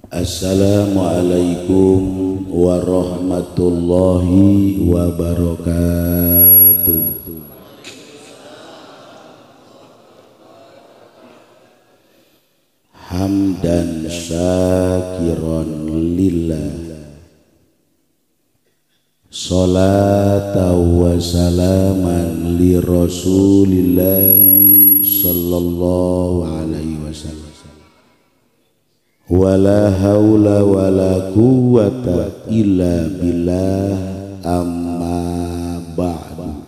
Assalamualaikum warahmatullahi wabarakatuh. Hamdan syakiran lillah, salatan wa salaman li rasulillah sallallahu alaihi wasallam. Wala haula wala quwwata illa billah, amma ba'du.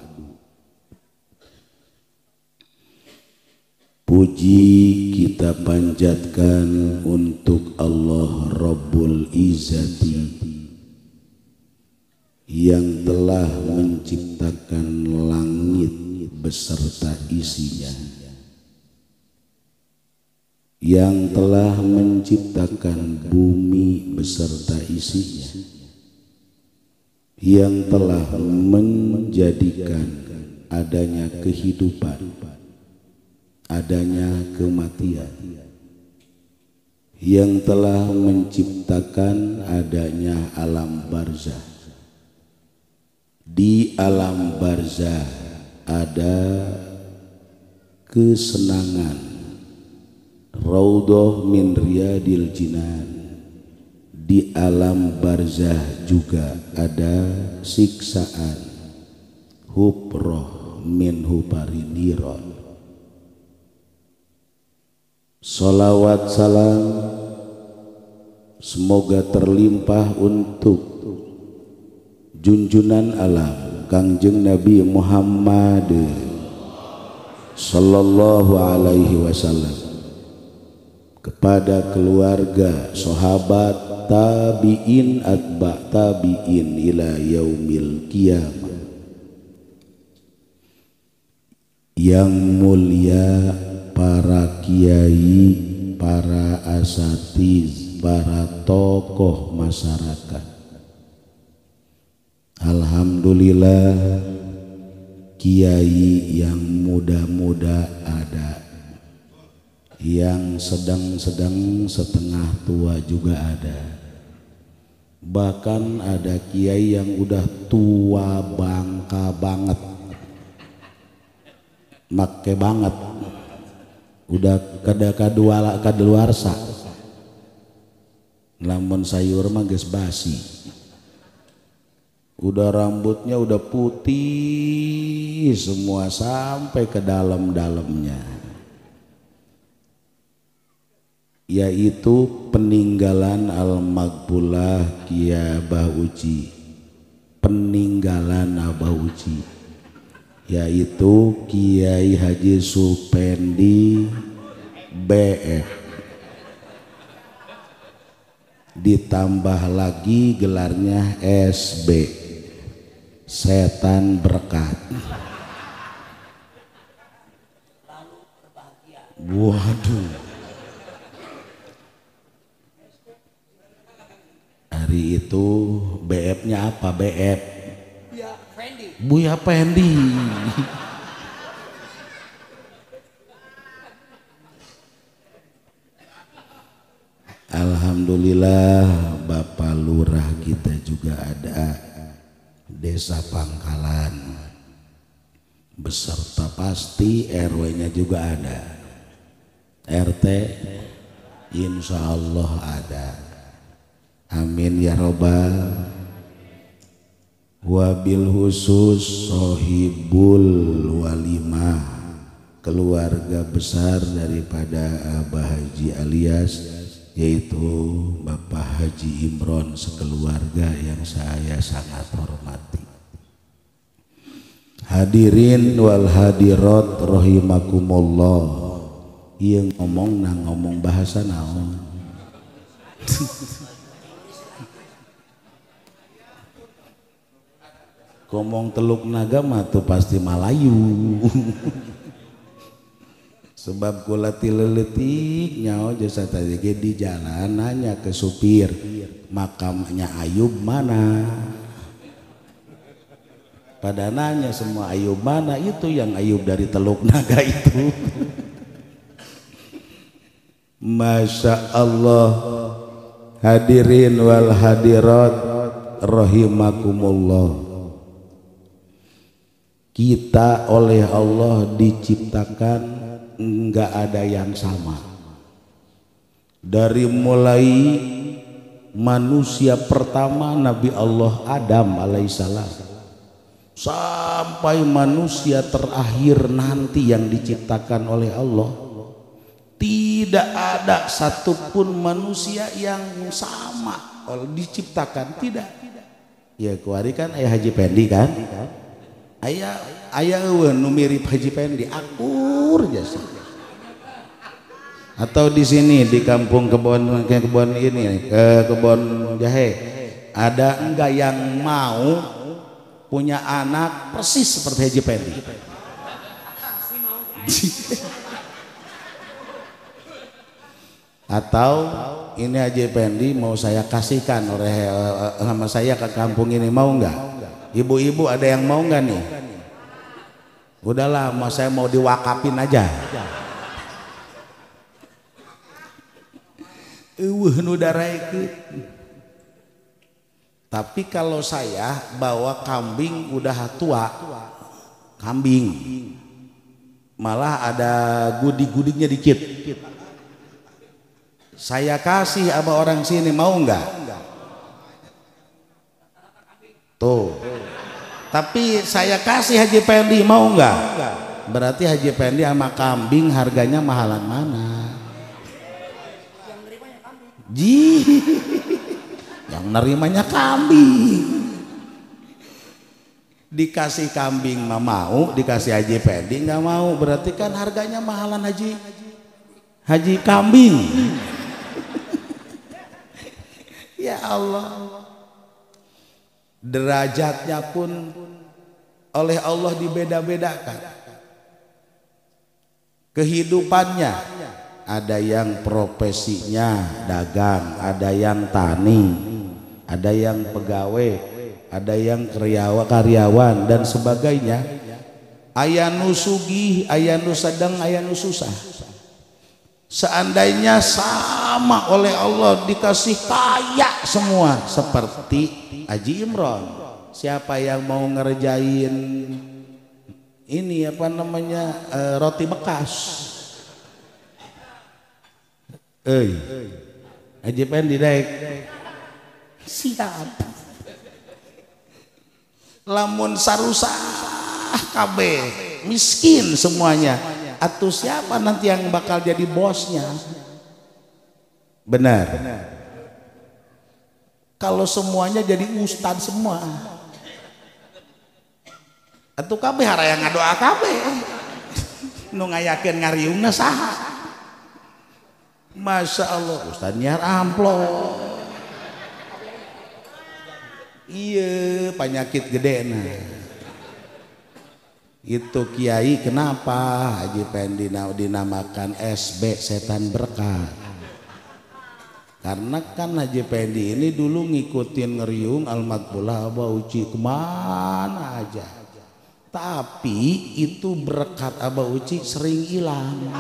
Puji kita panjatkan untuk Allah Rabbul Izzati yang telah menciptakan langit beserta isinya, yang telah menciptakan bumi beserta isinya, yang telah menjadikan adanya kehidupan, adanya kematian, yang telah menciptakan adanya alam barzah. Di alam barzah ada kesenangan, raudhah min riyadil jinan. Di alam barzah juga ada siksaan, huproh min hupariniron. Salawat salam semoga terlimpah untuk junjunan alam Kangjeng Nabi Muhammad sallallahu alaihi wasallam, kepada keluarga, sahabat, tabi'in, atba' tabi'in ila yaumil qiyamah. Yang mulia para kiai, para asatiz, para tokoh masyarakat, alhamdulillah kiai yang muda-muda ada, yang sedang-sedang setengah tua juga ada, bahkan ada kiai yang udah tua bangka banget, make banget, udah kadaluarsa, lamun sayur mah geus basi, udah rambutnya udah putih semua sampai ke dalam-dalamnya, yaitu peninggalan Al-Maqbulah Kiai Abah Uji, peninggalan Abah Uji, yaitu Kiai Haji Supendi BF, ditambah lagi gelarnya SB, setan berkat. Waduh, hari itu BF-nya apa? BF Buya Pendi. Alhamdulillah Bapak Lurah kita juga ada, Desa Pangkalan, beserta pasti RW-nya juga ada, RT insya Allah ada. Amin ya robbal. Wabil khusus sohibul walimah, keluarga besar daripada Abah Haji alias, yaitu Bapak Haji Imron sekeluarga yang saya sangat hormati. Hadirin wal hadirat rahimakumullah. Ieu ngomong nang ngomong bahasa naon? Ngomong Teluk Naga mah tuh pasti Malayu. Sebab kula tileletik nyaho jasa tadi di jalan nanya ke supir, makamnya Ayub mana? Pada nanya semua Ayub mana, itu yang Ayub dari Teluk Naga itu. Masya Allah, Hadirin wal hadirat rahimakumullah. Kita oleh Allah diciptakan enggak ada yang sama. Dari mulai manusia pertama Nabi Allah Adam alaihissalam sampai manusia terakhir nanti yang diciptakan oleh Allah, tidak ada satupun manusia yang sama diciptakan, tidak. Ya kuari kan ayah Haji Pendi kan, ayah nu mirip Haji Pendi akur jasa. Atau di sini di kampung kebon ini kebon jahe, ada enggak yang mau punya anak persis seperti Haji Pendi? Atau ini Haji Pendi mau saya kasihkan oleh sama saya ke kampung ini, mau enggak? Ibu-ibu ada yang mau enggak nih? Udahlah, saya mau diwakapin aja. Tapi kalau saya bawa kambing udah tua, kambing malah ada gudik-gudiknya dikit, saya kasih sama orang sini, mau enggak? Tuh. Tapi saya kasih Haji Pendi, mau enggak? Berarti Haji Pendi sama kambing harganya mahalan mana? Yang nerimanya kambing. Dikasih kambing mah mau, dikasih Haji Pendi nggak mau, berarti kan harganya mahalan haji kambing. Ya Allah, derajatnya pun oleh Allah dibeda-bedakan. Kehidupannya, ada yang profesinya dagang, ada yang tani, ada yang pegawai, ada yang karyawan dan sebagainya. Aya nu sugih, aya nu sedang, aya nu susah. Seandainya sama oleh Allah dikasih kaya semua seperti Haji Imron, siapa yang mau ngerjain ini apa namanya roti bekas? Haji Pendi daek siap. Lamun sarusah kabeh miskin semuanya, atuh siapa nanti yang bakal jadi bosnya? Benar. Kalau semuanya jadi ustad semua, atuh kabeh haraya ngadoa kabeh nu ngayakeun ngariungna saha? Masya Allah, Ustaz nyiar amplop. Iya, penyakit gede nah. Itu kiai kenapa Haji Pendi dinamakan SB setan berkah? Karena kan Haji Pendi ini dulu ngikutin ngeriung Al-Maqbulah Abah Uci kemana aja. Tapi itu berkat Abah Uci sering hilang.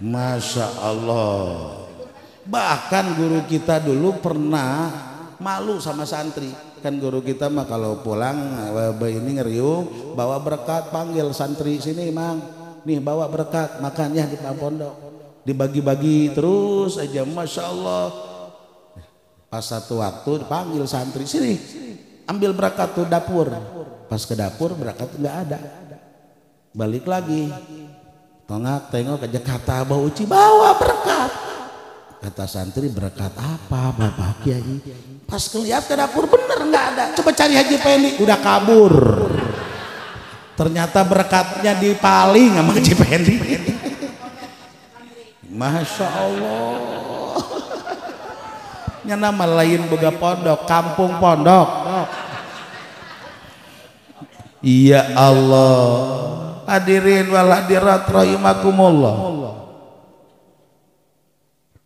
Masya Allah. Bahkan guru kita dulu pernah malu sama santri. Kan guru kita mah kalau pulang ini ngeriung bawa berkat, panggil santri sini mang, nih bawa berkat, makannya di pondok, dibagi-bagi terus aja. Masya Allah. Pas satu waktu dipanggil santri, sini ambil berkat tuh dapur. Pas ke dapur berkat nggak ada. Balik lagi, tengok aja kata Abah Uci bawa berkat. Kata santri, berkat apa Bapak Kiai? Pas kelihat ke dapur bener nggak ada. Coba cari Haji Pendi, udah kabur. Ternyata berkatnya dipaling sama Haji Pendi. Masya Allah. Nya nama lain boga pondok, kampung pondok. Iya Allah. Hadirin wal hadirat rahimakumullah.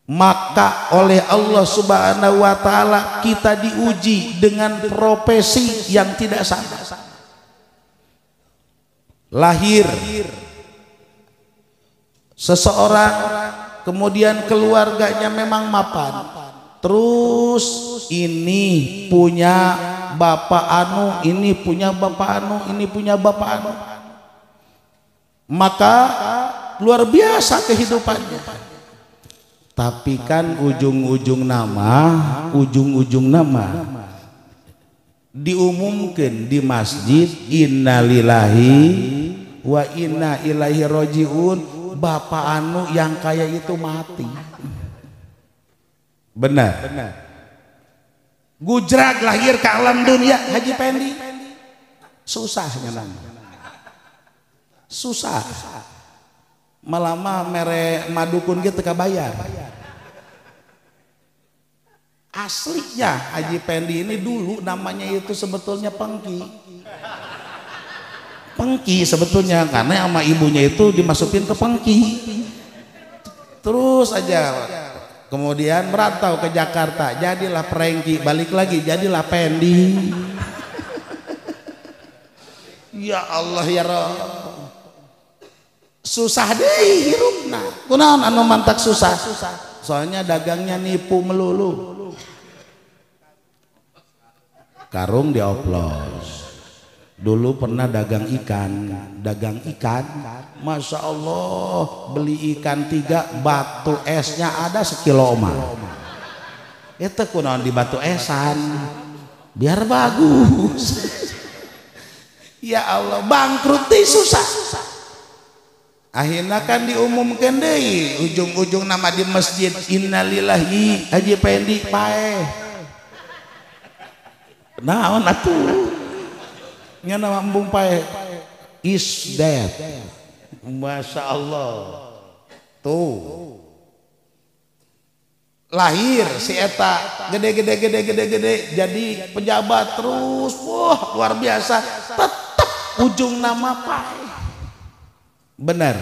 Maka oleh Allah Subhanahu wa taala kita diuji dengan profesi yang tidak sama. Lahir seseorang kemudian keluarganya memang mapan, terus ini punya bapak anu, ini punya bapak anu, ini punya bapak anu, maka luar biasa kehidupannya. Tapi kan ujung-ujung nama diumumkan di masjid, innalillahi wa inna ilaihi rojiun, bapak anu yang kaya itu mati. Benar. Gujrak lahir ke alam dunia Haji Pendi, susahnya nama, susah. Malama mere madukun gitu kabayar. Aslinya Haji Pendi ini dulu namanya itu sebetulnya Pengki. Pengki sebetulnya karena sama ibunya itu dimasukin ke Pengki. Terus aja kemudian merantau ke Jakarta, jadilah Prengki, balik lagi jadilah Pendi. Ya Allah ya Rabb. Susah deh hirupna. Kunaon anu mantak susah? Soalnya dagangnya nipu melulu. Karung dioplos. Dulu pernah dagang ikan, Masya Allah, beli ikan 3, batu esnya ada sekilo mah. Itu kunaon di batu esan, biar bagus. Ya Allah, bangkrut deh susah. Akhirnya kan diumumkan deh, ujung-ujung nama di masjid, innalillahi Haji Pendi pae. Naon atuh nya nama embung pae is dead. Masya Allah tuh lahir si eta gede jadi pejabat terus, wah luar biasa, tetap ujung nama pae. Benar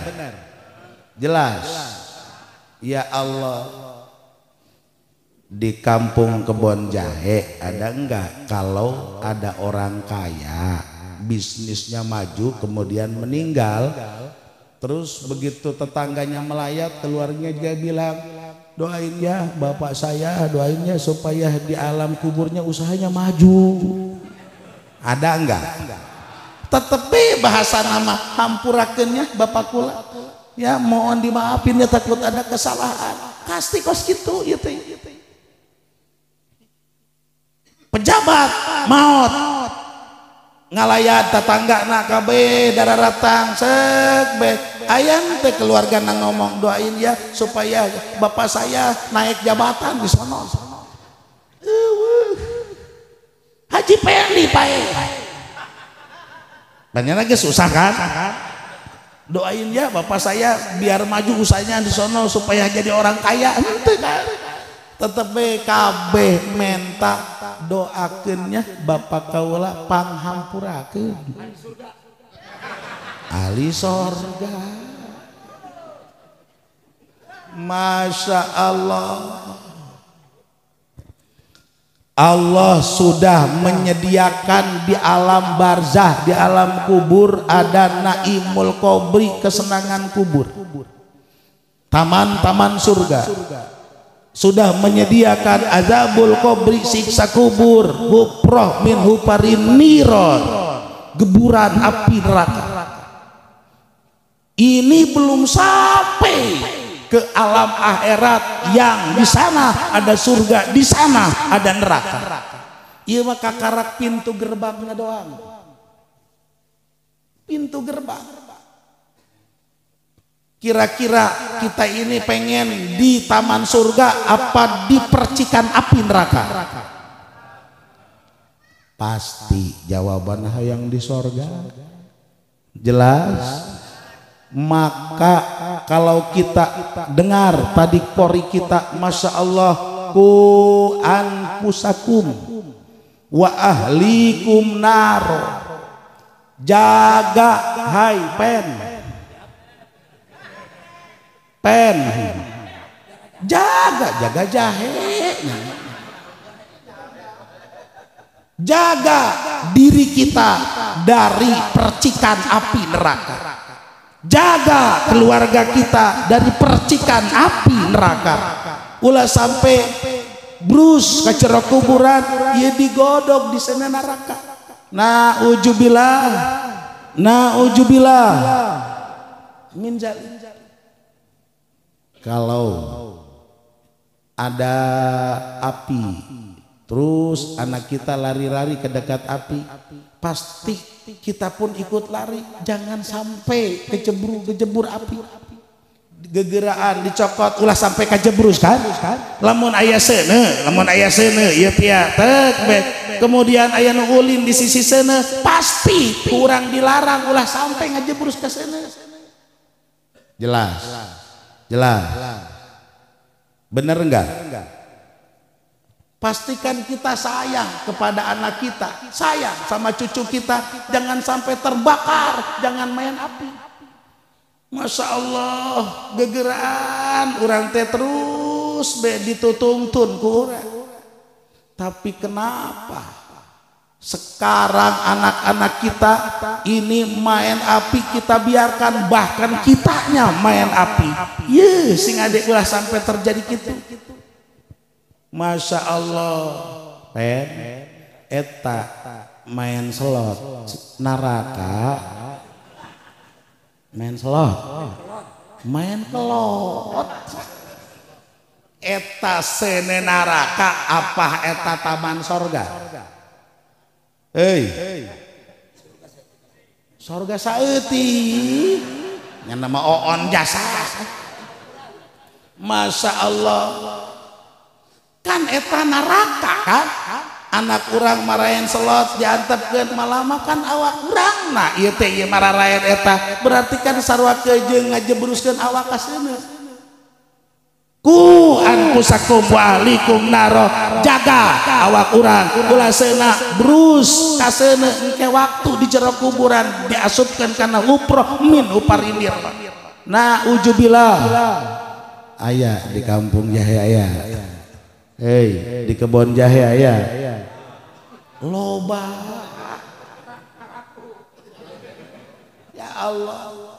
jelas. Ya Allah, di kampung Kebon Jahe ada enggak kalau ada orang kaya bisnisnya maju kemudian meninggal, terus begitu tetangganya melayat keluarganya juga bilang, doain ya bapak saya, doain ya supaya di alam kuburnya usahanya maju. Ada enggak? Tetep bahasa nama hampurakeunnya bapak kula ya, mohon dimaafin ya takut ada kesalahan, pasti kos gitu itu. Pejabat maut ngalayat tetangga nak kabeh dararatang sek be ayam teh keluarga nang ngomong, doain ya supaya bapak saya naik jabatan di sono. Haji Pendi pae banyak lagi susah kan, doain ya bapak saya biar maju usahanya di sono supaya jadi orang kaya. Ente kan tetep KB menta doakeunnya bapak kaula panghampurakeun ahli sorga. Masya Allah, Allah sudah menyediakan di alam barzah, di alam kubur ada naimul qabri, kesenangan kubur, taman-taman surga. Sudah menyediakan azabul qabri, siksa kubur, huproh min huparin niron, geburan api neraka. Ini belum sampai ke alam akhirat yang di sana ada surga, di sana ada neraka. Ieu mah kakarak pintu gerbangnya doang. Pintu gerbang. Kira-kira kita ini pengen di taman surga apa di percikan api neraka? Pasti jawaban hayang di surga. Jelas. Maka kalau kita dengar tadi pori kita, Masya Allah, ku anfusakum wa ahlikum naro, jaga hai pen jaga jahe, jaga diri kita dari percikan api neraka. jaga keluarga kita dari percikan api neraka. Ulah sampai brus ke cerok kuburan ieu digodog di sana neraka. Naujubillah min zalik. Kalau ada api terus anak kita lari-lari ke dekat api, pasti kita pun ikut lari. Jangan sampai kejebur api, gegeraan dicokot ulah sampai kajebrus kan. Lamun aya seuneu ieu pia tek bek, kemudian aya nu ulin di sisi seuneu, pasti kurang dilarang ulah sampai ngajebrus ka seuneu. Jelas bener enggak? Pastikan kita sayang kepada anak kita, sayang sama cucu kita, jangan sampai terbakar, jangan main api. Masya Allah, gegeraan orang teh terus ditutungtun ku urang. Tapi kenapa sekarang anak-anak kita ini main api kita biarkan, bahkan kitanya main api. Ye, sing adek ulah sampai terjadi gitu. Masya Allah, eta main slot naraka, main slot, main kelot. Eta sene naraka apa eta taman sorga? Sorga saeutik nya nama oon jasa. Masya Allah, kan eta neraka kan. Anak urang marayan selot diantepkeun malama kan awak urang. Nah ieu teh ieu mararayan eta berarti kan sarua kejeung ngajebruskeun awak ka seuneu. Ku anfusakum wa ahlikum naro, jaga awak urang ulah seuna brus ka seuneu engke waktu di jero kuburan diasupkeun kana uproh min uparindir. Nah ujubillah aya di kampung jahe aya, di kebon jahe aya loba. Ya Allah,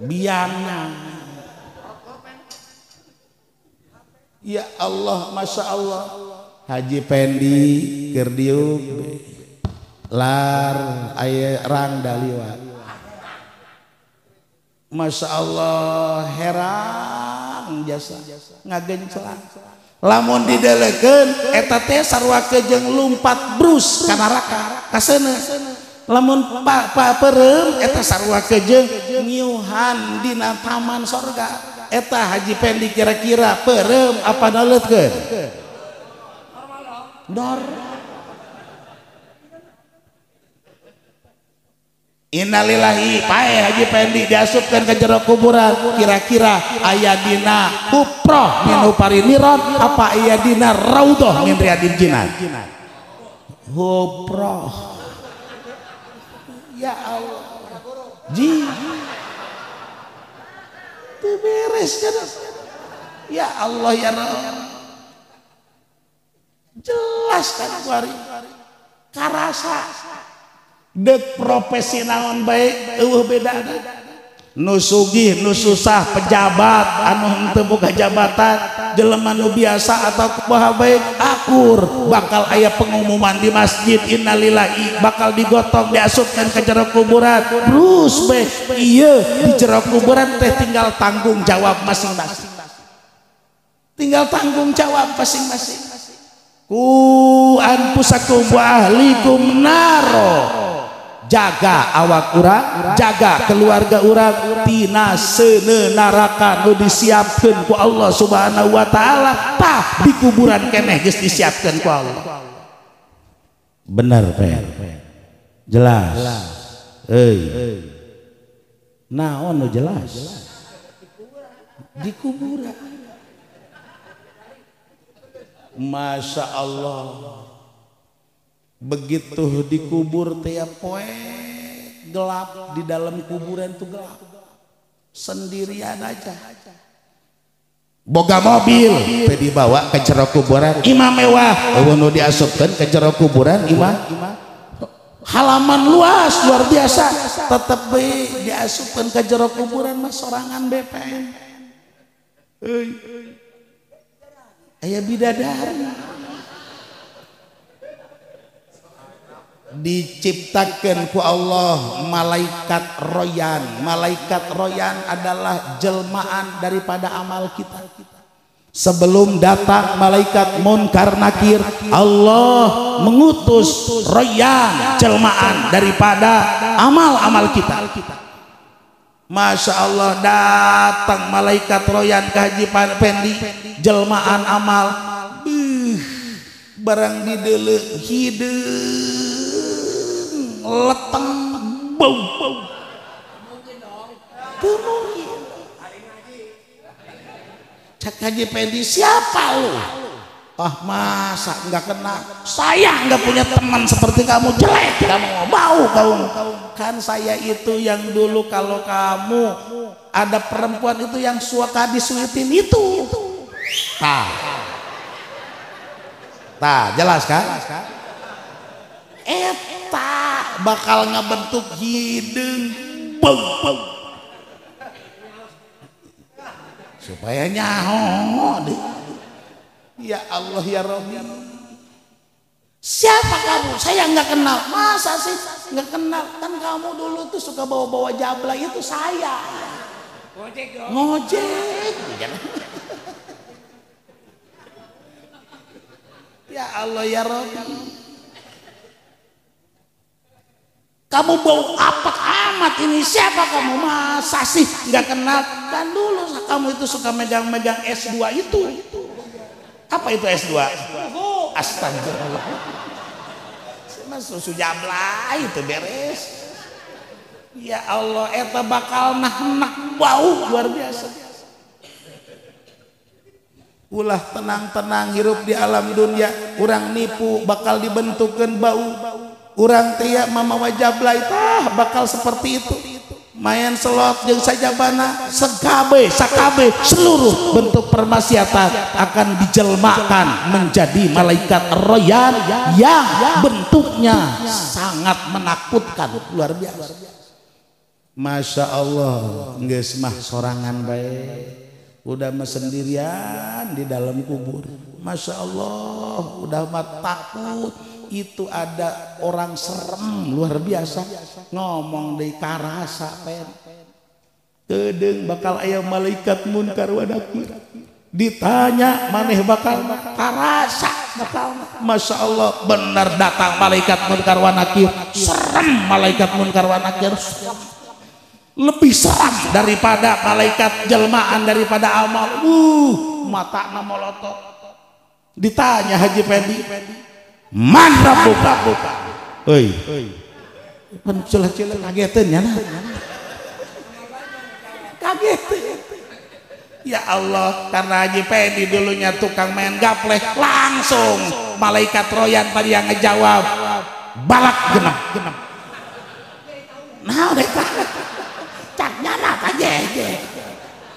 biangna. Ya Allah, Masya Allah. Haji Pendi keur diuk lar aya rang daliwa. Masya Allah, heran jasa ngagencelan. Lamun didelekeun eta teh sarua kejeung lumpat brus ka neraka ka seuneu. Lamun papereum eta sarua kejeung ngiuhan dina taman sorga. Eta Haji Pendi kira-kira pereum apa naleutkeun? Dor. Innalillahi, pae Haji Pendi diasupkeun ke jero kuburan, kira-kira aya dina huproh min upariniron apa aya dina raudhah min riyadil jinan? Huproh. Ya Allah, ji beres kan. Ya Allah ya Rabb, jelas kan kuari karasa dek profesi naon baik eueuh bedana. Nu sugih nu susah, pejabat anu henteu boga jabatan, jelema nu biasa atau kumaha baik akur, bakal aya pengumuman di masjid innalillahi, bakal digotong diasupkeun ke jero kuburan. Terus bae ieu di jero kuburan teh tinggal tanggung jawab masing-masing. Tinggal tanggung jawab masing-masing. Ku anfusakum wa ahlikum naro, jaga awak urang, jaga keluarga urang tina seuneu neraka nu disiapkeun ku Allah Subhanahu wa taala. Tah di kuburan keneh geus disiapkeun ku Allah. Bener Pak? Jelas. Naon nu jelas? Di kuburan. Masya Allah, begitu dikubur tiap poe gelap, di dalam kuburan tuh gelap, sendirian aja. Boga mobil teh dibawa ke jero kuburan, imam mewah nu diasupkeun ke jero kuburan, imam halaman luas luar biasa, tetep diasupkan ke jero kuburan mah sorangan BPN. Aya bidadari diciptakan ku Allah malaikat royan. Malaikat royan adalah jelmaan daripada amal kita. Sebelum datang malaikat munkar nakir, Allah mengutus royan jelmaan daripada amal-amal kita. Masya Allah, datang malaikat royan ke Haji Pendi, jelmaan amal barang didele hidung leteng bau mungkin. Cak Haji Pendi, siapa lu? Ah masa nggak kenal? Saya nggak punya teman seperti kamu, jelek kamu, bau kamu. Kan saya itu yang dulu kalau kamu ada perempuan itu yang suka disuitin itu. Jelas kan? Eta bakal ngebentuk hidung bau supaya nyaho deh. Ya Allah ya Rabbi, siapa kamu? Saya nggak kenal. Masa sih nggak kenal? Kan kamu dulu tuh suka bawa-bawa jabla, itu saya. Ngojek. Ya Allah ya Rabbi, kamu bau apa amat ini? Siapa kamu? Masa sih nggak kenal? Kan dulu kamu itu suka megang-megang S2 itu. Apa itu S2? Astagfirullah. Mas susu jabla itu beres. Ya Allah, eta bakal nak bau luar biasa. Ulah tenang-tenang hirup di alam dunia, urang nipu bakal dibentukkan bau. Urang tia mama wajabla itu bakal seperti itu. Mayan selot jeung sajabana sakabe seluruh bentuk permaksiatan akan dijelmakan menjadi malaikat royan yang bentuknya sangat menakutkan luar biasa. Masya Allah, geus mah sorangan bae, udah mah sendirian di dalam kubur. Masya Allah, udah mah takut. Itu ada orang serem luar biasa ngomong di karasa pen tedeng bakal aya malaikat munkar wa nakir ditanya maneh bakal karasa bakal. Masya Allah, benar datang malaikat munkar wa nakir, serem malaikat munkar wa nakir, lebih seram daripada malaikat jelmaan daripada amal. Mata namolotok. Ditanya Haji Pendi, man rabbuka? Heuy. Pan celah-celah kageteun nya. Kaget. Ya Allah, karena Haji Pendi dulunya tukang main gapleh, langsung malaikat royan tadi yang ngejawab balak genep. Nah, udah cak nyana aja.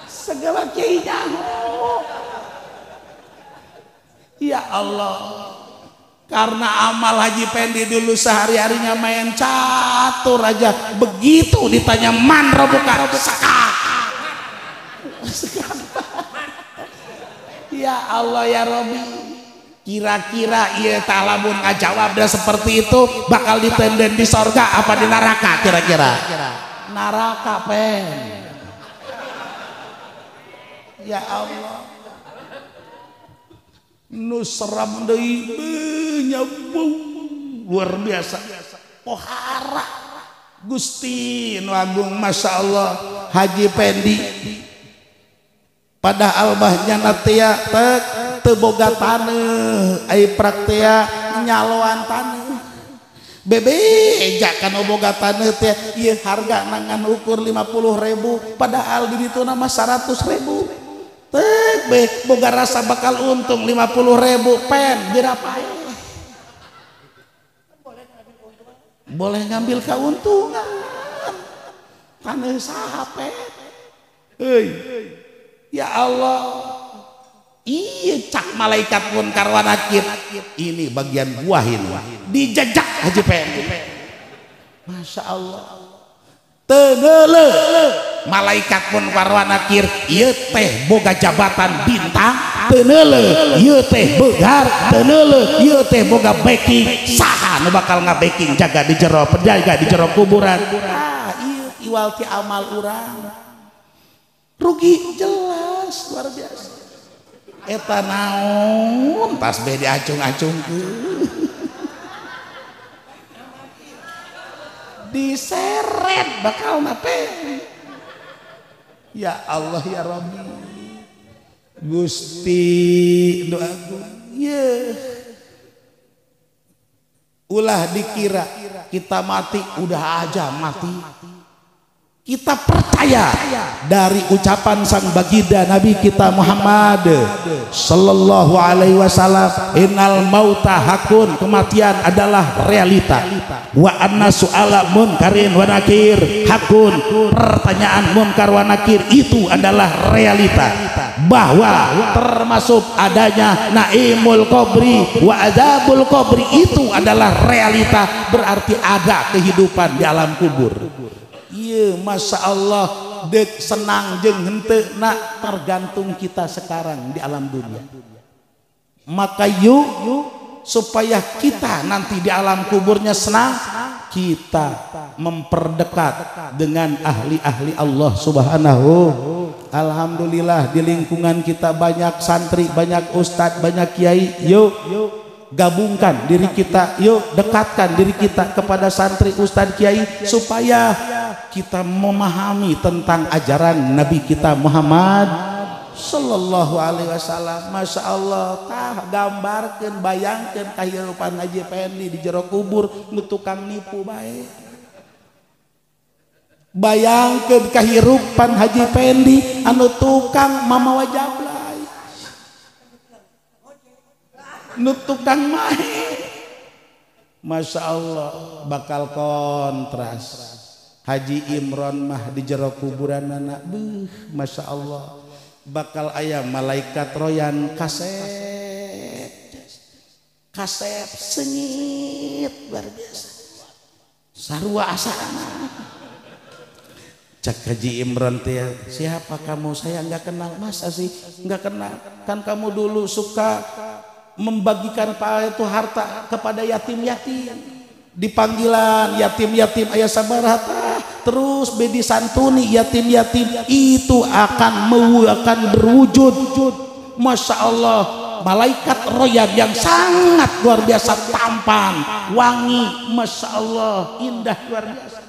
Segala kiai nyaho. Ya Allah, karena amal Haji Pendi dulu sehari-harinya main catur aja, begitu ditanya man rabbuka sekak. Ya Allah ya Rabbi, kira-kira ieu tah lamun ngajawab dah seperti itu bakal ditenden di sorga apa di neraka kira-kira? Neraka pen. Ya Allah, nu seram deui bau luar biasa. Pohara Gusti nu agung, Masya Allah. Haji Pendi padahal bahnya natia teu boga taneuh, ai praktea nyaloan taneuh. Bebeja kana boga taneuh teh ieu harga nangan ukur 50.000 padahal di ditu mah 100.000. Teu boga rasa bakal untung 50.000 pen dirapae. Boleh ngambil keuntungan. Taneuh saha pen. Heuy. Ya Allah, iya cak malaikat munkar wa nakir. Ini bagian buah ini dijajak Haji Pendi. Masya Allah. Tenele malaikat munkar wa nakir ieu teh boga jabatan bintang, tenele ieu teh begar, tenele ieu teh boga backing, saha nu bakal ngabacking jaga di jero penjaga di jero kuburan. Ieu iwal ti amal urang rugi jelas luar biasa. Eta naon tasbih diacung-acungkeun diseret bakal nape. Ya Allah ya Rabbi Gusti doaku ye ulah dikira kita mati udah aja mati. Kita percaya dari ucapan sang baginda Nabi kita Muhammad sallallahu alaihi wasallam, innal mauta hakun, kematian adalah realita, wa anna su'ala munkarin wa nakir hakun, pertanyaan munkar wa nakir itu adalah realita, bahwa termasuk adanya naimul qabri wa adzabul qabri itu adalah realita, berarti ada kehidupan di alam kubur. Iya, Masya Allah, dek senang jeung henteu nak tergantung kita sekarang di alam dunia. Maka yuk supaya kita nanti di alam kuburnya senang, kita memperdekat dengan ahli-ahli Allah Subhanahu. Alhamdulillah di lingkungan kita banyak santri, banyak ustadz, banyak kiai. Yuk gabungkan diri kita, yuk dekatkan diri kita kepada santri, ustadz, kiai, supaya kita memahami tentang ajaran Nabi kita Muhammad sallallahu alaihi wasallam. Masya Allah, tah gambarkeun bayangkeun kahirupan Haji Pendi di jero kubur nu tukang nipu bae. Bayangkeun kahirupan Haji Pendi anu tukang mamawa jablay, nu tukang mahe. Masya Allah, bakal kontras. Haji Imron mah di jero kuburan anak, Masya Allah, bakal ayam malaikat royan kasep sengit luar biasa, sarua asana. Cak Haji Imron teh, siapa kamu? Saya nggak kenal. Masa sih nggak kenal? Kan kamu dulu suka membagikan itu harta kepada yatim-yatim. Dipanggilan yatim-yatim ayah sabarata, terus bedi santuni yatim-yatim itu akan berwujud. Masya Allah, malaikat royan yang sangat luar biasa tampan, wangi, Masya Allah, indah luar biasa.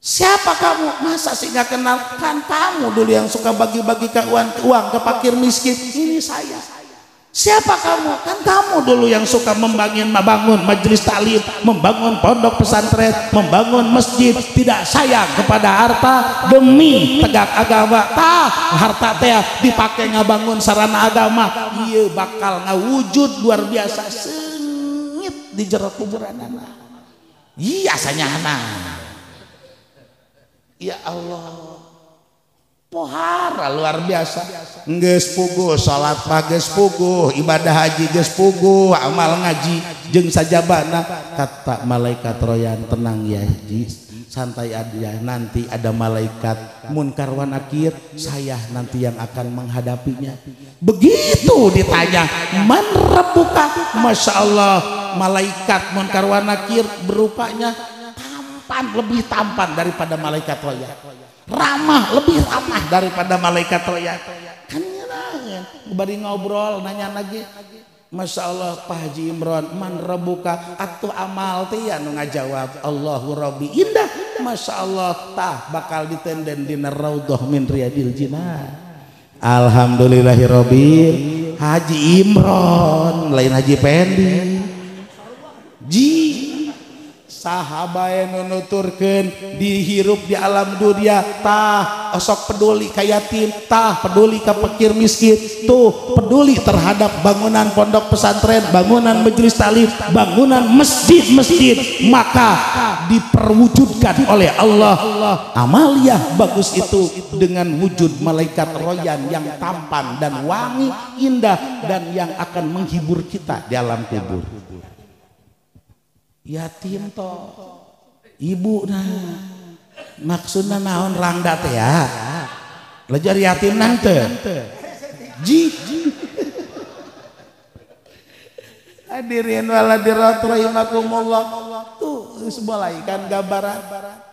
Siapa kamu? Masa sih nggak kenal? Kan kamu dulu yang suka bagi-bagi uang ke fakir miskin. Ini saya. Siapa kamu? Kan kamu dulu yang suka membangun majelis taklim, membangun pondok pesantren, membangun masjid, tidak sayang kepada harta demi tegak agama. Harta teh dipakai ngabangun sarana agama, iya bakal ngawujud luar biasa sengit di jero kuburan anak. Iya sanyana. Ya Allah, pohara luar biasa. Geus puguh salat pagi, geus puguh ibadah haji, geus puguh amal ngaji jeung sajabana. Kata malaikat royan, tenang ya Haji, santai aja, nanti ada malaikat munkar wa nakir, saya nanti yang akan menghadapinya. Begitu ditanya, man rabbuka? Masya Allah, malaikat munkar wa nakir berupanya tampan, lebih tampan daripada malaikat royan, ramah, lebih ramah daripada malaikat royan. Kan bari ngobrol nanya lagi, Masya Allah Pak Haji Imron, man rabbuka? Atuh amal teh anu ngajawab Allahu Rabbi. Indah, Masya Allah, tah bakal ditenden dina raudhah min riyadil jinan. Alhamdulillahirabbil Haji Imron lain Haji Pendi. Sahabae nu nuturkeun dihirup di alam dunia, tah osok peduli ka yatim, tah peduli ka fakir miskin, tuh peduli terhadap bangunan pondok pesantren, bangunan majelis taklim, bangunan masjid-masjid, maka diperwujudkan oleh Allah amaliyah bagus itu dengan wujud malaikat royan yang tampan dan wangi, indah, dan yang akan menghibur kita di alam kubur. Yatim toh ibu nah maksudna naon rangda teh ya lejar yatim nanti ji hadirin waladirat rahimakumullah tuh sebolaikan gambaran.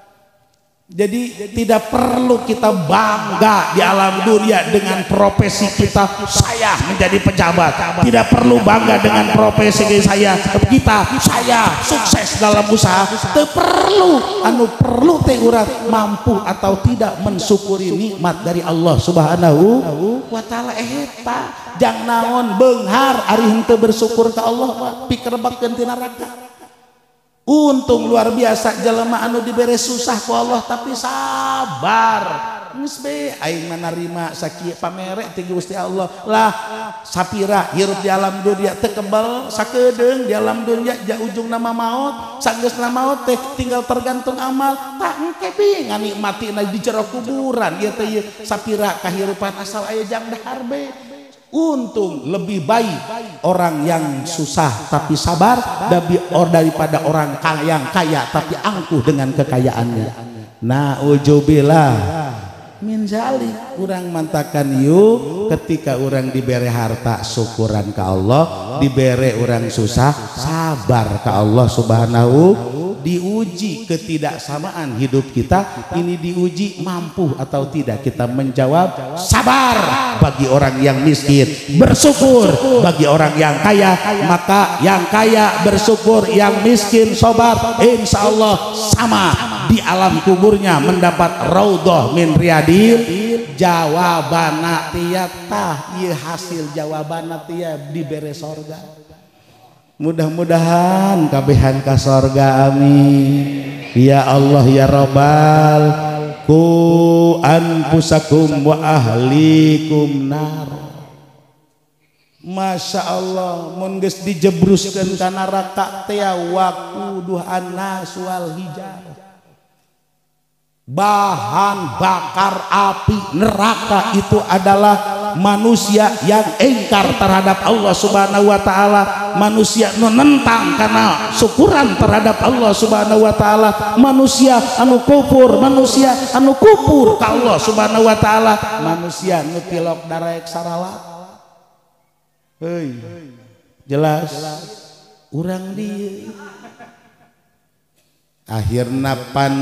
Jadi tidak perlu kita bangga di alam dunia dengan profesi kita saya menjadi pejabat, tidak perlu bangga dengan profesi saya sukses dalam usaha, tidak perlu. Anu perlu teh urang mampu atau tidak mensyukuri nikmat dari Allah Subhanahu wa taala eta. Jang naon beunghar ari henteu bersyukur ka Allah pikerebakkeun tina neraka. Untung luar biasa jelema anu dibere susah ku Allah tapi sabar. Geus be aing manarima sakieu pamere ti Gusti Allah. Lah sapira hirup di alam dunia teu kebal sakedeung di alam dunia ja ujungna maut, sageusna maut teh tinggal tergantung amal. Tak engke bi nganikmatina di jero kuburan ieu teh sapira kahirupan asal aya jang dahar be. Untung lebih baik orang yang susah tapi sabar daripada orang yang kaya tapi angkuh dengan kekayaannya. Nauzubillah min zalik. Urang mantakan yuk ketika orang diberi harta syukuran ke Allah, diberi orang susah sabar ke Allah Subhanahu. Diuji ketidaksamaan hidup kita ini, diuji mampu atau tidak kita menjawab sabar bagi orang yang miskin, bersyukur bagi orang yang kaya. Maka yang kaya bersyukur, yang miskin sabar, insya Allah sama di alam kuburnya mendapat raudhah min riyadil jawabana tiyatah. Ieu hasil jawabana tiya dibere sorga. Mudah-mudahan kabehan ka sorga, amin ya Allah ya Rabbal. Ku anfusakum wa ahlikum nar. Masya Allah mun geus dijebruskeun ka neraka teh waquduhan nas wal hijarah. Bahan bakar api neraka itu adalah manusia yang engkar terhadap Allah Subhanahu wa taala, manusia nu nentang karena syukuran terhadap Allah Subhanahu wa taala, manusia anu kufur, manusia anu kufur ka Allah Subhanahu wa taala, manusia nu tilok daraek saralat. Heuy. Jelas urang dieu akhirna pan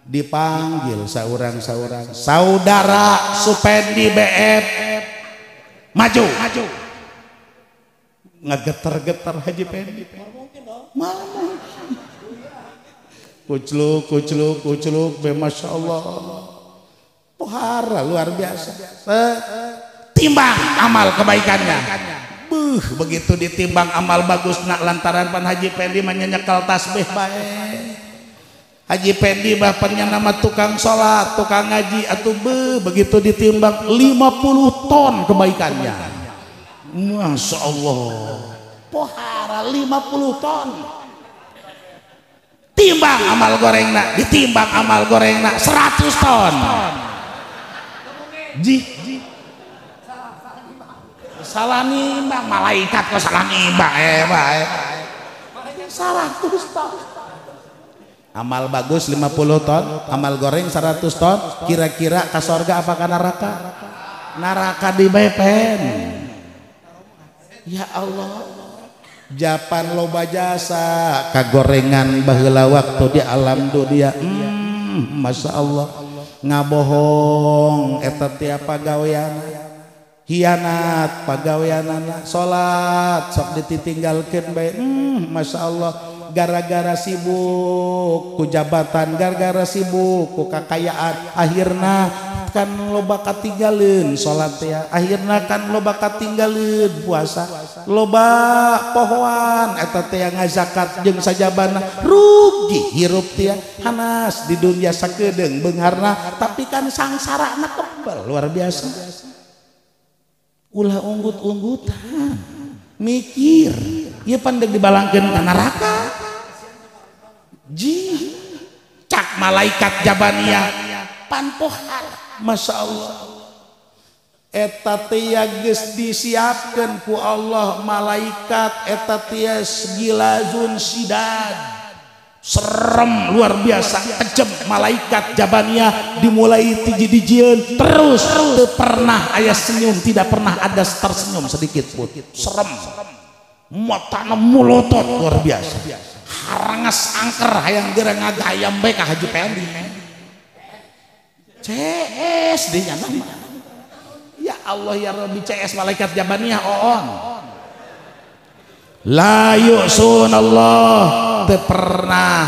dipanggil saurang-saurang, saudara Supendi BF maju ngegeter-geter Haji Pendi mau kucluk be Masya Allah pohara luar biasa. Timbang amal kebaikannya, begitu ditimbang amal bagus nak lantaran pan Haji Pendi menyenyekal tasbih bae. Haji Pendi bapaknya nama tukang sholat, tukang ngaji atuh begitu ditimbang 50 ton kebaikannya. Masya Allah pohara 50 ton. Timbang amal gorengna, ditimbang amal gorengna 100 ton. Salah nimbang, malaikat kok salah nimbang 100 ton. Amal bagus 50 ton, amal goreng 100 ton. Kira-kira ka sorga apa ka neraka? Neraka dibepen. Ya Allah, japan loba jasa kagorengan baheula waktu di alam dunia. Masya Allah ngabohong eta tiap pagaweana, hianat pagaweanana, salat sok ditinggalkeun bae. Masya Allah gara-gara sibuk ku jabatan, gara-gara sibuk ku kakayaan, akhirna kan loba katinggaleun salat ya, akhirna kan loba katinggaleun puasa, loba pohoan eta teh ngazakat jeung sajabana, rugi hirup teh hanas di dunia sakedeung beungharna tapi kan sangsarana kebal luar biasa. Ulah unggut-unggutan mikir ieu pandeg dibalangkeun ka neraka. Cak malaikat jabaniyah pan pohar. Masya Allah eta teh geus disiapkeun ku Allah malaikat eta teh gilazun sidad serem luar biasa, kejam. Malaikat Jabaniyah dimulai tiji-dijieun terus teu pernah aya senyum, tidak pernah ada tersenyum sedikit pun. Serem, matana mulotot luar biasa, harangas angker hayang geurang ngagayam bae ka Haji Pendi. CS dinya nama. Ya Allah ya Rabbi, CS malaikat Jabaniyah oon. La yu'sunallah, teu pernah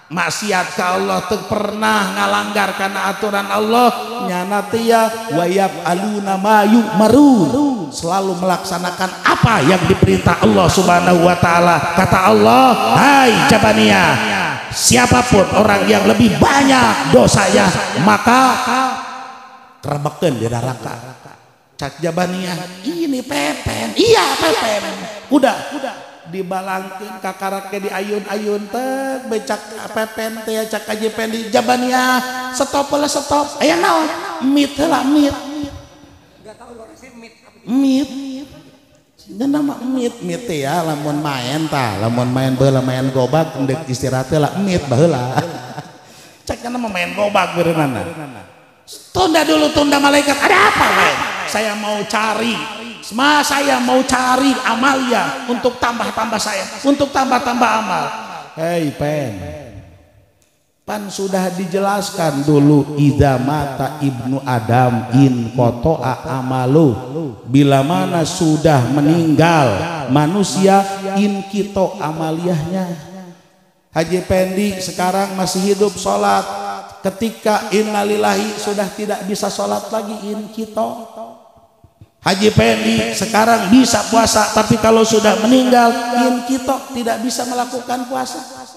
maksiat ka Allah, teu pernah ngalanggar kana aturan Allah, nyana teh ya wa yaf'aluna ma yu'marun, selalu melaksanakan apa yang diperintah Allah Subhanahu wa taala. Kata Allah, hai Jabaniyah, siapapun orang yang lebih banyak dosanya maka kerebekeun di neraka. Cak Jabaniyah, ini pepen, iya pepen, udah dibalangkeun kakarake di ayun-ayun teh becak pepen teh cak Haji Pendi. Jabaniyah stop lah stop, aya naon mit heula mit, mit nama mit teh ya lamun main tah, lamun main baheula main gobag endek istirahat lah mit baheula. Cak nama main gobag berenana. Tunda dulu, tunda malaikat, ada apa men? Saya mau cari, saya mau cari amalia untuk tambah-tambah saya, untuk tambah-tambah amal. Hei pen, pan sudah dijelaskan dulu, idza mata ibnu Adam in qata'a amalu, bila mana sudah meninggal manusia in qita amaliyahnya. Haji Pendi sekarang masih hidup sholat, ketika innalillahi sudah tidak bisa sholat lagi in qita. Haji Pendi sekarang bisa puasa, tapi kalau sudah meninggal in qita tidak bisa melakukan puasa.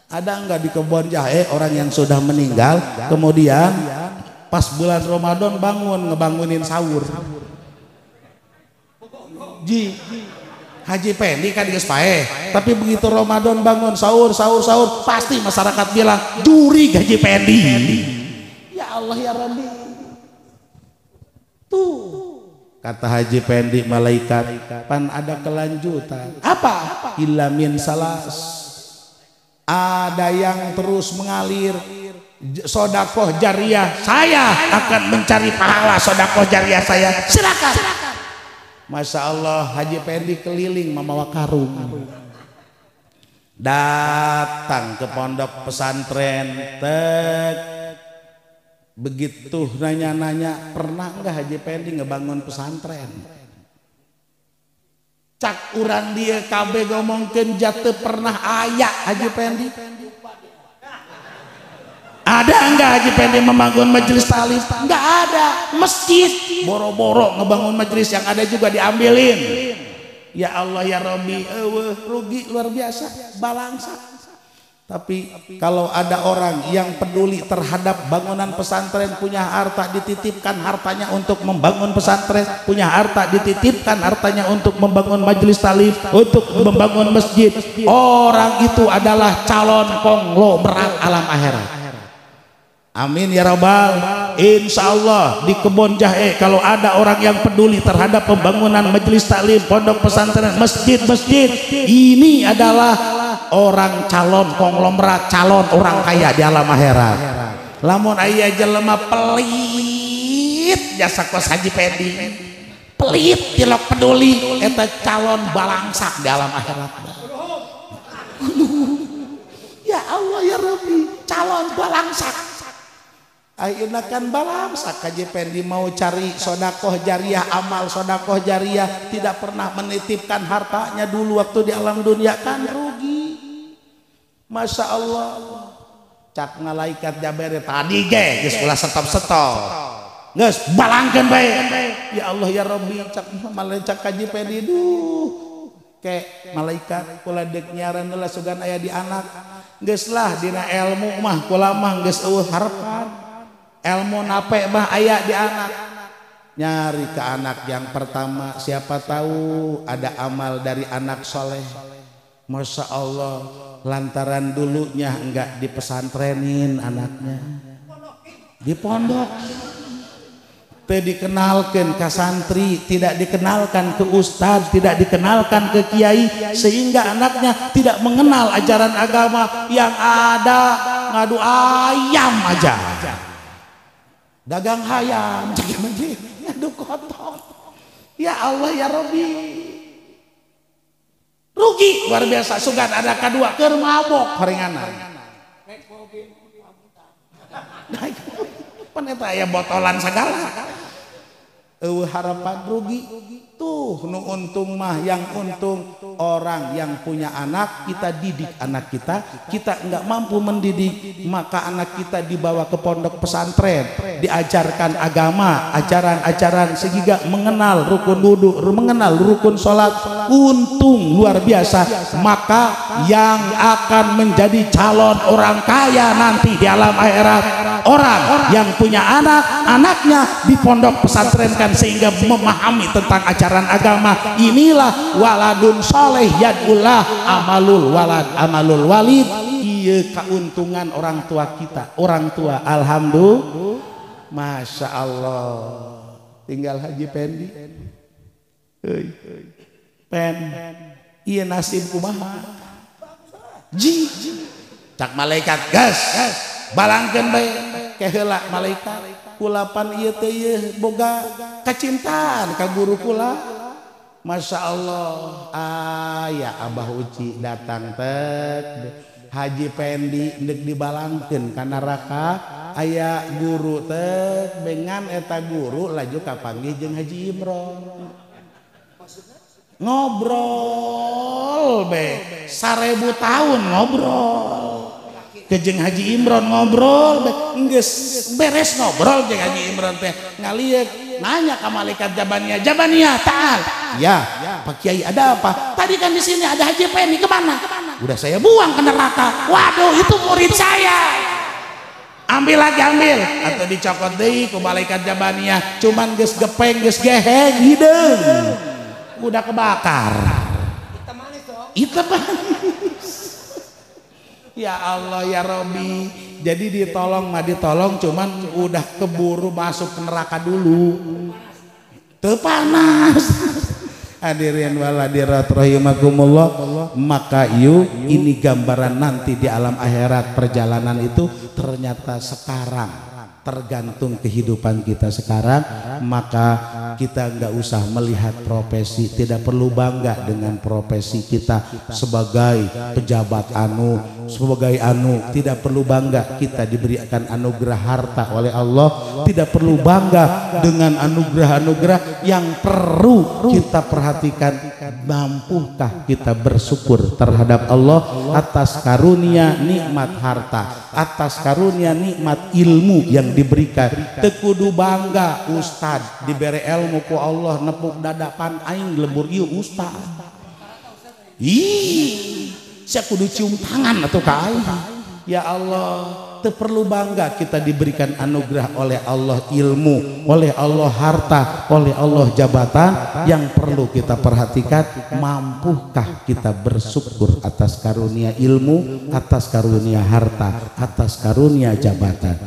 Ada enggak di kebun jahe orang yang sudah meninggal kemudian pas bulan Ramadan bangun ngebangunin sahur? Ji Haji Pendi kan geus paeh, tapi begitu Ramadan bangun sahur pasti masyarakat bilang juri Haji Pendi. Ya Allah ya Rabbi. Tuh kata Haji Pendi malaikat, pan ada kelanjutan. Apa? Ilamin salas. Ada yang terus mengalir sodakoh jariah. Saya akan mencari pahala sodakoh jariah saya. Silakan. Masya Allah, Haji Pendi keliling membawa karung, datang ke pondok pesantren. Begitu nanya-nanya, pernah enggak Haji Pendi ngebangun pesantren? Cak urang dia KB ngomongkeun jatuh pernah aya Haji Pendi. Ada enggak Haji Pendi membangun majelis taklim? Enggak ada. Masjid boro-boro ngebangun majelis, yang ada juga diambilin. Ya Allah ya Rabbi, rugi luar biasa, balangsa. Tapi kalau ada orang yang peduli terhadap bangunan pesantren, punya harta dititipkan hartanya untuk membangun pesantren, punya harta dititipkan hartanya untuk membangun majelis taklim, untuk membangun masjid, orang itu adalah calon konglomerat alam akhirat. Amin ya rabbal. Insya Allah di kebun jahe kalau ada orang yang peduli terhadap pembangunan majelis taklim, pondok pesantren, masjid-masjid, ini adalah orang calon konglomerat, calon orang kaya di alam akhirat. Lamun aya jelema pelit jasa kos Haji Pendi, pelit tilok peduli, eta calon balangsak di alam akhirat. Ya Allah ya Rabbi, calon balangsak. Ayeuna kan balangsak. Haji Pendi mau cari sodakoh jariah, amal sodakoh jariah, tidak pernah menitipkan hartanya dulu waktu di alam dunia, kan rugi. Masya Allah. Cak malaikat Jaber tadi ge geus ulah stop-stop, geus balangkeun bae. Ya Allah ya Rabbi, cak malaikat Haji Pendi duh ke malaikat kula dek nyaran heula sugan aya di anak, geus lah dina ilmu mah kula mah geus eueuh harapan. Ilmu nape mah aya di anak, nyari ke anak yang pertama, siapa tahu ada amal dari anak soleh. Masya Allah, lantaran dulunya enggak dipesantrenin anaknya, di pondok. teu dikenalkan ke santri, tidak dikenalkan ke ustadz, tidak dikenalkan ke kiai, sehingga anaknya tidak mengenal ajaran agama. Yang ada ngadu ayam aja, dagang hayam, ngadu kotor. Ya Allah ya Rabbi, rugi luar biasa. Sugan ada kedua keur mabok horenganan. Peneta ya botolan segala. Harapan rugi tuh nu untung mah, yang untung orang yang punya anak, kita didik anak kita. Kita enggak mampu mendidik, maka anak kita dibawa ke pondok pesantren, diajarkan agama, ajaran-ajaran sehingga mengenal rukun wudu, mengenal rukun sholat. Untung luar biasa. Maka yang akan menjadi calon orang kaya nanti di alam akhirat, orang yang punya anak, anaknya di pondok pesantrenkan sehingga memahami tentang ajaran agama. Inilah waladun soleh yadullah amalul walad amalul walid. Iya keuntungan orang tua kita. Orang tua alhamdulillah, masya Allah. Tinggal Haji Pendi. Pen, iya nasib kumaha. Ji, cak malaikat gas, balangkeun bae keheula malaikat. Kulapan ieu teh ieu boga kacintaan ka guru kula. Masya Allah, aya Abah Uci datang teh Haji Pendi deuk dibalangkeun ka neraka. Aya guru teh bengan eta guru laju kapanggih jeung Haji Imron. Ngobrol be 1000 tahun ngobrol. Kejeng Haji Imron ngobrol geus beres ngobrol jeung Haji Imron teh ngaliek nanya ke malaikat Jabaniyah ta'al. Ya, Pak Kiai ada apa? Tadi kan di sini ada Haji Pendi, kemana? Udah saya buang ke neraka. Waduh, itu murid saya. Ambil lagi, ambil. Atau dicokot deui ku malaikat Jabaniyah, cuman geus gepeng geus geheng hideung. Udah kebakar. Itu manis. Ya Allah ya Rabbi. Jadi ditolong mah ditolong, cuman udah keburu masuk ke neraka dulu. Teu panas. Hadirin wal hadirat rahimakumullah. Maka yuk, ini gambaran nanti di alam akhirat. Perjalanan itu ternyata sekarang tergantung kehidupan kita sekarang. Maka kita nggak usah melihat profesi, tidak perlu bangga dengan profesi kita sebagai pejabat sebagai tidak perlu bangga kita diberikan anugerah harta oleh Allah, tidak perlu bangga dengan anugerah-anugerah. Yang perlu kita perhatikan, mampukah kita bersyukur terhadap Allah atas karunia nikmat harta, atas karunia nikmat ilmu yang diberikan. Tekudu bangga ustad diberi ilmu ku Allah nepuk dadapan aing lembur ieu ustad. Ih, saya kudu cium tangan atau ka aing. Ya Allah, teu perlu bangga kita diberikan anugerah oleh Allah ilmu, oleh Allah harta, oleh Allah jabatan. Yang perlu kita perhatikan, mampukah kita bersyukur atas karunia ilmu, atas karunia harta, atas karunia jabatan.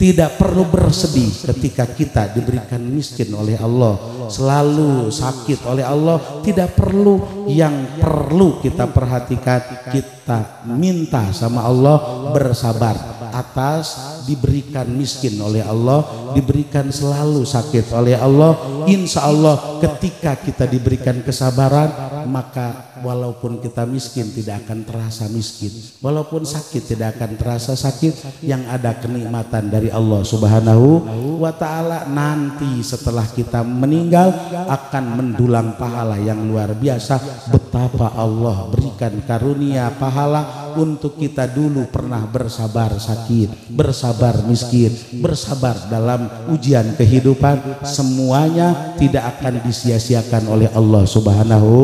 Tidak perlu bersedih ketika kita diberikan miskin oleh Allah, selalu sakit oleh Allah. Tidak perlu. Yang perlu kita perhatikan, kita minta sama Allah bersabar atas diberikan miskin oleh Allah, diberikan selalu sakit oleh Allah. Insya Allah ketika kita diberikan kesabaran, maka walaupun kita miskin tidak akan terasa miskin, walaupun sakit tidak akan terasa sakit. Yang ada kenikmatan dari Allah Subhanahu wa ta'ala. Nanti setelah kita meninggal akan mendulang pahala yang luar biasa. Betapa Allah berikan karunia pahala untuk kita dulu pernah bersabar sakit, bersabar miskin, bersabar dalam ujian kehidupan. Semuanya tidak akan disia-siakan oleh Allah Subhanahu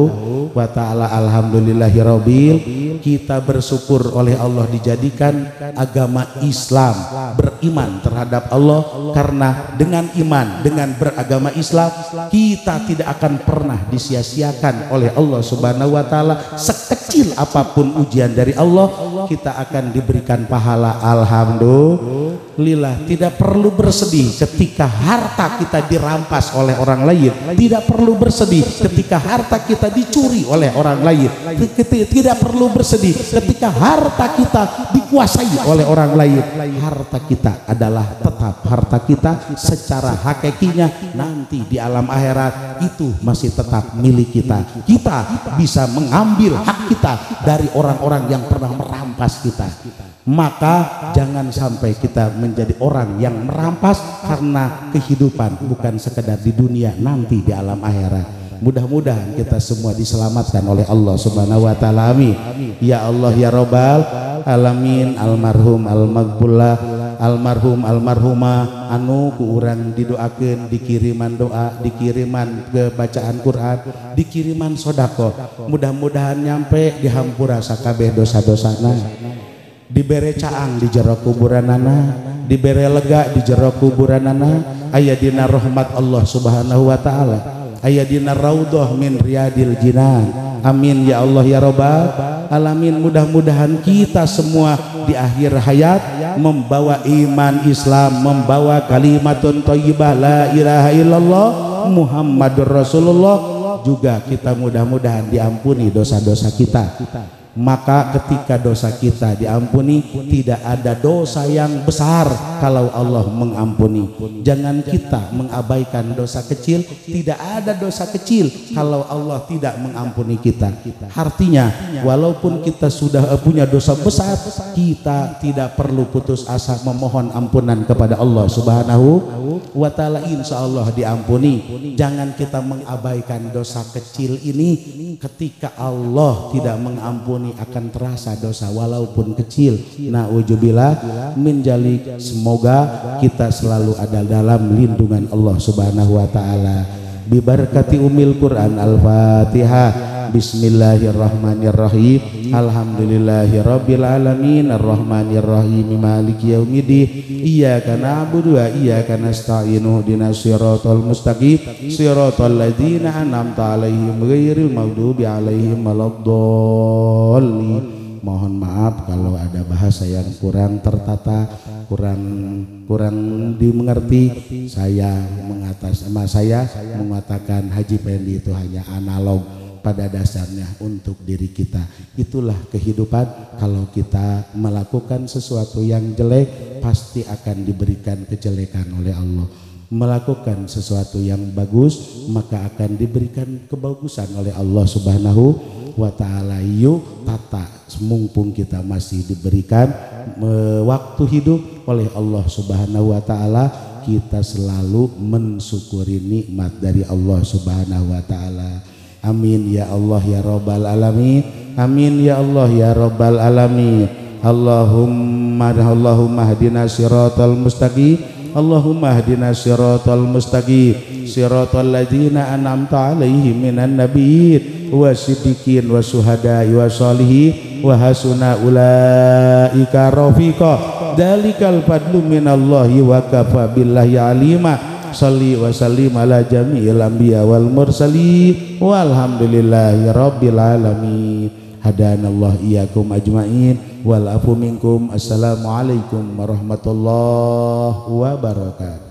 wa ta'ala. Alhamdulillahirabbil. Kita bersyukur oleh Allah dijadikan agama Islam, beriman terhadap Allah. Karena dengan iman, dengan beragama Islam, kita tidak akan pernah disia-siakan oleh Allah Subhanahu wa ta'ala. Sekecil apapun ujian dari Allah, Allah, kita akan diberikan pahala. Alhamdulillah. Tidak perlu bersedih ketika harta kita dirampas oleh orang lain, tidak perlu bersedih ketika harta kita dicuri oleh orang lain, tidak perlu bersedih ketika harta kita dikuasai oleh orang lain. Harta kita adalah tetap harta kita secara hakikinya nanti di alam akhirat itu masih tetap milik kita. Kita bisa mengambil hak kita dari orang-orang yang pernah merampas kita. Maka jangan sampai kita menjadi orang yang merampas karena kehidupan bukan sekedar di dunia, nanti di alam akhirat. Mudah-mudahan kita semua diselamatkan oleh Allah Subhanahu wa taala. Amin. Ya Allah ya Rabbal alamin. Almarhum almaghfurlah, almarhum almarhumah anu ku urang didoakeun, dikiriman doa, dikiriman ke bacaan Quran, dikiriman sodako. Mudah-mudahan nyampe dihampura sakabeh dosa-dosana, dibere caang di jero kuburanana, dibere lega di jero kuburanana, aya dina rahmat Allah Subhanahu wa taala, aya dina raudhah min riyadil jinan. Amin ya Allah ya Rabbal alamin. Mudah-mudahan kita semua di akhir hayat membawa iman Islam, membawa kalimatun thayyibah la ilaha illallah Muhammadur Rasulullah. Juga kita mudah-mudahan diampuni dosa-dosa kita. Maka ketika dosa kita diampuni, tidak ada dosa yang besar kalau Allah mengampuni. Jangan kita mengabaikan dosa kecil, tidak ada dosa kecil kalau Allah tidak mengampuni kita. Artinya walaupun kita sudah punya dosa besar, kita tidak perlu putus asa memohon ampunan kepada Allah Subhanahu wa taala, insya Allah diampuni. Jangan kita mengabaikan dosa kecil ini, ketika Allah tidak mengampuni akan terasa dosa walaupun kecil. Na'udzubillah min dzalik. Semoga kita selalu ada dalam lindungan Allah Subhanahu wa taala. Bi barakati umil Quran. Al-Fatihah. Bismillahirrahmanirrahim. Alhamdulillahirabbil alamin arrahmanirrahim maliki yaumiddin. Iyyaka na'budu wa iyyaka nasta'in ihdinas siratal mustaqim siratal ladzina an'amta 'alaihim ghairil maghdubi 'alaihim waladdallin. Mohon maaf kalau ada bahasa yang kurang tertata, kurang dimengerti. Saya mengatakan Haji Pendi itu hanya analog pada dasarnya untuk diri kita. Itulah kehidupan. Kalau kita melakukan sesuatu yang jelek, pasti akan diberikan kejelekan oleh Allah. Melakukan sesuatu yang bagus, maka akan diberikan kebagusan oleh Allah Subhanahu wa taala. Yuk tata mumpung kita masih diberikan waktu hidup oleh Allah Subhanahu wa taala, kita selalu mensyukuri nikmat dari Allah Subhanahu wa taala. Amin ya Allah ya Rabbal alamin. Amin ya Allah ya Rabbal alamin. Allahumma hdina siratal mustaqim. Allahumma hdina siratal mustaqim siratal ladzina an'amta 'alaihim minan nabiyyin wasiddiqin wasyuhada'i wassalihin wa hasuna ulaika rafiqa. Dzalikal fadlu minallahi wa kafa billahi alima. Shalli wa sallim ala jami'il anbiya wal mursalin walhamdulillahi rabbil alamin. Hadanallah iyyakum ajmain wal afu minkum. Assalamualaikum warahmatullahi wabarakatuh.